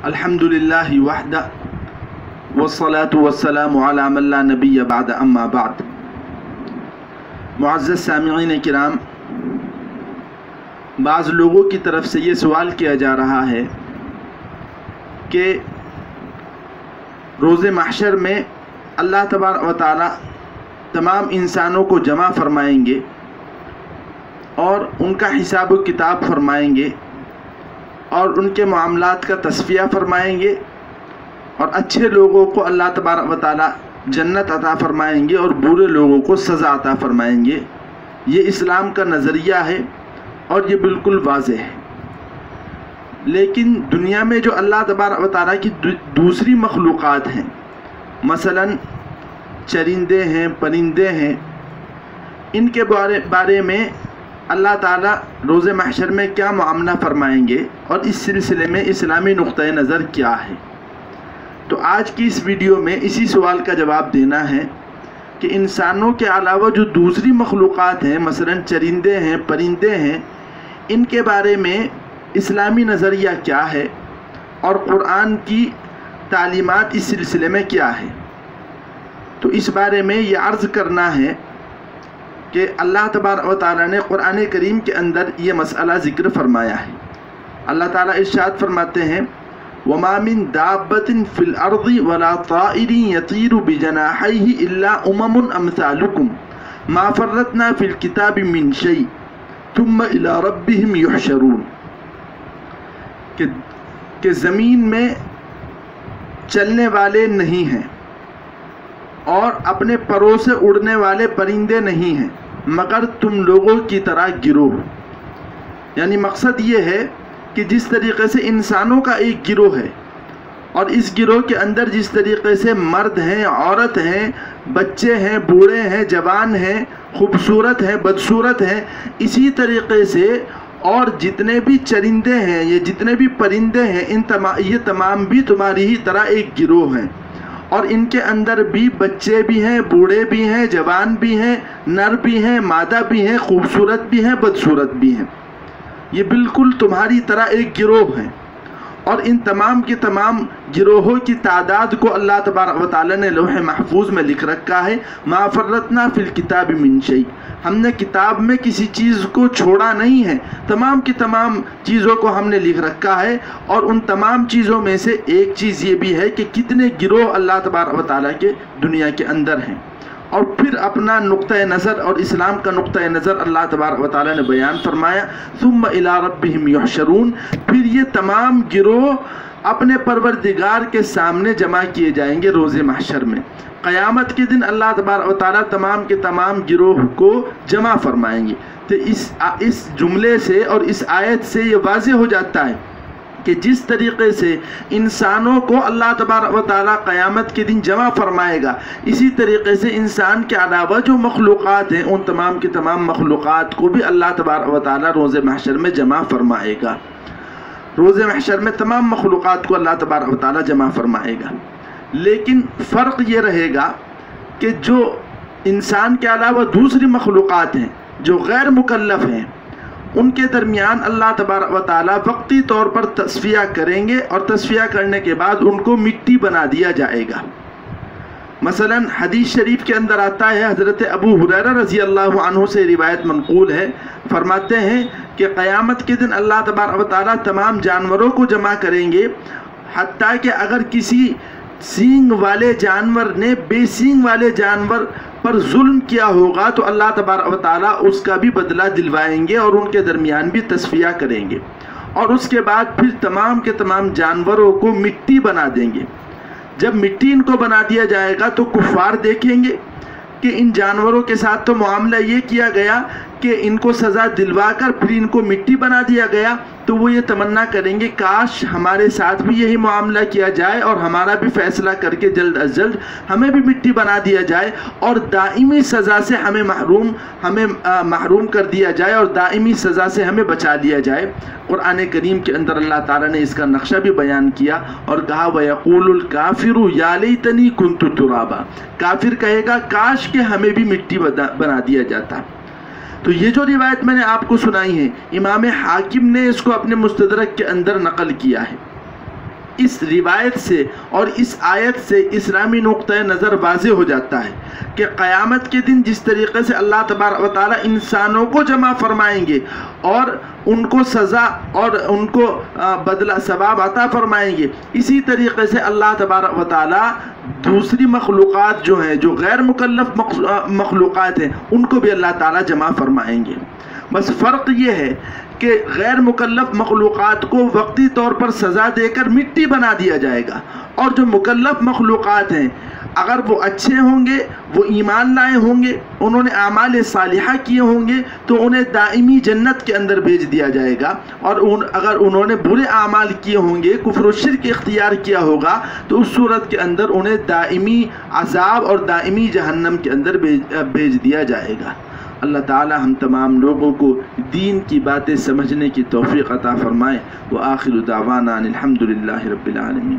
अल्हम्दुलिल्लाहि वहदा वस्सलातु वस्सलामु अला मन ला नबिय्य बाद अम्मा बाद। मुअज़्ज़ज़ सामिईन किराम, बाज़ लोगों की तरफ से ये सवाल किया जा रहा है कि रोज़े महशर में अल्लाह तबारक व तआला तमाम इंसानों को जमा फरमाएंगे और उनका हिसाब व किताब फरमाएंगे और उनके मामलात का तस्फिया फरमाएंगे और अच्छे लोगों को अल्लाह तबारक व तआला जन्नत अता फरमाएंगे और बुरे लोगों को सज़ा अता फरमाएंगे। ये इस्लाम का नज़रिया है और ये बिल्कुल वाज़ेह है। लेकिन दुनिया में जो अल्लाह तबारक व तआला की दूसरी मखलूक़ात हैं, मसलन चरिंदे हैं, परिंदे हैं, इनके बारे में अल्लाह ताला रोज़े महशर में क्या मामला फरमाएंगे और इस सिलसिले में इस्लामी नुक्ता नज़र क्या है। तो आज की इस वीडियो में इसी सवाल का जवाब देना है कि इंसानों के अलावा जो दूसरी मखलूक़ात हैं, मसलन चरिंदे हैं, परिंदे हैं, इनके बारे में इस्लामी नज़रिया क्या है और कुरान की तालीमात इस सिलसिले में क्या है। तो इस बारे में ये अर्ज़ करना है कि अल्लाह तबारक व तआला ने कुरान करीम के अंदर ये मसला ज़िक्र फरमाया है। अल्लाह ताला इरशाद फरमाते हैं, वमा मिन दाब्बतिन फिल अर्ज़ि वला ताइरिन यतीरु बिजनाहिही इल्ला उममुन अमसालुकुम मा फर्रतना फिल किताबि मिन शै थुम्मा इला रब्बिहिम युहशरून। कि ज़मीन में चलने वाले नहीं हैं और अपने परों से उड़ने वाले परिंदे नहीं हैं मगर तुम लोगों की तरह गिरोह। यानी मकसद ये है कि जिस तरीक़े से इंसानों का एक गिरोह है और इस गिरोह के अंदर जिस तरीक़े से मर्द हैं, औरत हैं, बच्चे हैं, बूढ़े हैं, जवान हैं, खूबसूरत हैं, बदसूरत हैं, इसी तरीक़े से और जितने भी चरिंदे हैं, ये जितने भी परिंदे हैं, ये तमाम भी तुम्हारी ही तरह एक गिरोह हैं और इनके अंदर भी बच्चे भी हैं, बूढ़े भी हैं, जवान भी हैं, नर भी हैं, मादा भी हैं, खूबसूरत भी हैं, बदसूरत भी हैं। ये बिल्कुल तुम्हारी तरह एक गिरोह हैं और इन तमाम के तमाम गिरोहों की तादाद को अल्लाह तबारक व तआला ने लौह महफूज में लिख रखा है। मा फर्रतना फिल किताबि मिन शै, हमने किताब में किसी चीज़ को छोड़ा नहीं है, तमाम की तमाम चीज़ों को हमने लिख रखा है। और उन तमाम चीज़ों में से एक चीज़ ये भी है कि कितने गिरोह अल्लाह तबारक व तआला के दुनिया के अंदर हैं। और फिर अपना नुक्ता नज़र और इस्लाम का नुक्ता नज़र अल्लाह तबारक व तआला ने बयान फरमाया, सुम्मा इला रब्बिहिम युहशरून, फिर ये तमाम गिरोह अपने परवरदिगार के सामने जमा किए जाएंगे रोज़े महशर में। क़यामत के दिन अल्लाह तबारक व तआला तमाम के तमाम गिरोह को जमा फरमाएंगे। तो इस जुमले से और इस आयत से ये वाज़ेह हो जाता है कि जिस तरीक़े से इंसानों को अल्लाह तबारक व तआला क़यामत के दिन जमा फरमाएगा, इसी तरीक़े से इंसान के अलावा जो मखलूक़ात हैं, उन तमाम के तमाम मखलूक़ात को भी अल्लाह तबारक व तआला रोज़े महशर में जमा फरमाएगा। रोज़े महशर में तमाम मखलूक़ात को अल्लाह तबारक व तआला जमा फरमाएगा। लेकिन फ़र्क ये रहेगा कि जो इंसान के अलावा दूसरी मखलूक़ात हैं जो गैर मुकल्लफ़ हैं, उनके दरमियान अल्लाह तबारक व तआला वक्ती तौर पर तस्फिया करेंगे और तस्फिया करने के बाद उनको मिट्टी बना दिया जाएगा। मसलन हदीस शरीफ के अंदर आता है, हज़रत अबू हुरैरा रज़ी अल्लाहु अन्हु से रिवायत मनक़ूल है, फरमाते हैं कि क़यामत के दिन अल्लाह तबारक व तआला तमाम जानवरों को जमा करेंगे, हत्ता कि अगर किसी सींग वाले जानवर ने बेसींग वाले जानवर पर जुल्म किया होगा तो अल्लाह तबारक व तआला उसका भी बदला दिलवाएंगे और उनके दरमियान भी तस्फिया करेंगे। और उसके बाद फिर तमाम के तमाम जानवरों को मिट्टी बना देंगे। जब मिट्टी इनको बना दिया जाएगा तो कुफ़ार देखेंगे कि इन जानवरों के साथ तो मामला ये किया गया कि इनको सज़ा दिलवा कर फिर इनको मिट्टी बना दिया गया, तो वो ये तमन्ना करेंगे काश हमारे साथ भी यही मामला किया जाए और हमारा भी फ़ैसला करके जल्द अज जल्द हमें भी मिट्टी बना दिया जाए और दाइमी सज़ा से हमें महरूम कर दिया जाए और दाइमी सज़ा से हमें बचा लिया जाए। कुरान करीम के अंदर अल्लाह ताला ने इसका नक्शा भी बयान किया और कहा, वयक़ूलुल काफ़िरु या लैतनी कुन्तु तुराबा, काफिर कहेगा काश के हमें भी मिट्टी बना दिया जाता। तो ये जो रिवायत मैंने आपको सुनाई है, इमाम हाकिम ने इसको अपने मुस्तदरक के अंदर नकल किया है। اس روایت سے اور اس آیت سے اسلامی نقطہ نظر واضح ہو جاتا ہے کہ قیامت کے دن جس طریقے سے اللہ تبارک و تعالیٰ انسانوں کو جمع فرمائیں گے اور ان کو سزا اور ان کو بدلہ ثواب عطا فرمائیں گے، اسی طریقے سے اللہ تبارک و تعالیٰ دوسری مخلوقات جو ہیں، جو غیر مکلف مخلوقات ہیں، ان کو بھی اللہ تعالیٰ جمع فرمائیں گے۔ بس فرق یہ ہے کہ غیر مکلف مخلوقات کو وقتی طور پر سزا دے کر مٹی بنا دیا جائے گا، اور جو مکلف مخلوقات ہیں اگر وہ اچھے ہوں گے، وہ ایمان لائے ہوں گے، انہوں نے اعمال صالحہ کیے ہوں گے، تو انہیں دائمی جنت کے اندر بھیج دیا جائے گا، اور اگر انہوں نے برے اعمال کیے ہوں گے، کفر و شرک اختیار کیا ہوگا، تو اس صورت کے اندر انہیں دائمی عذاب اور دائمی جہنم کے اندر بھیج دیا جائے گا۔ اللہ تعالی ہم تمام لوگوں کو دین کی باتیں سمجھنے کی توفیق عطا فرمائے۔ وآخر دعوانا الحمدللہ رب العالمین۔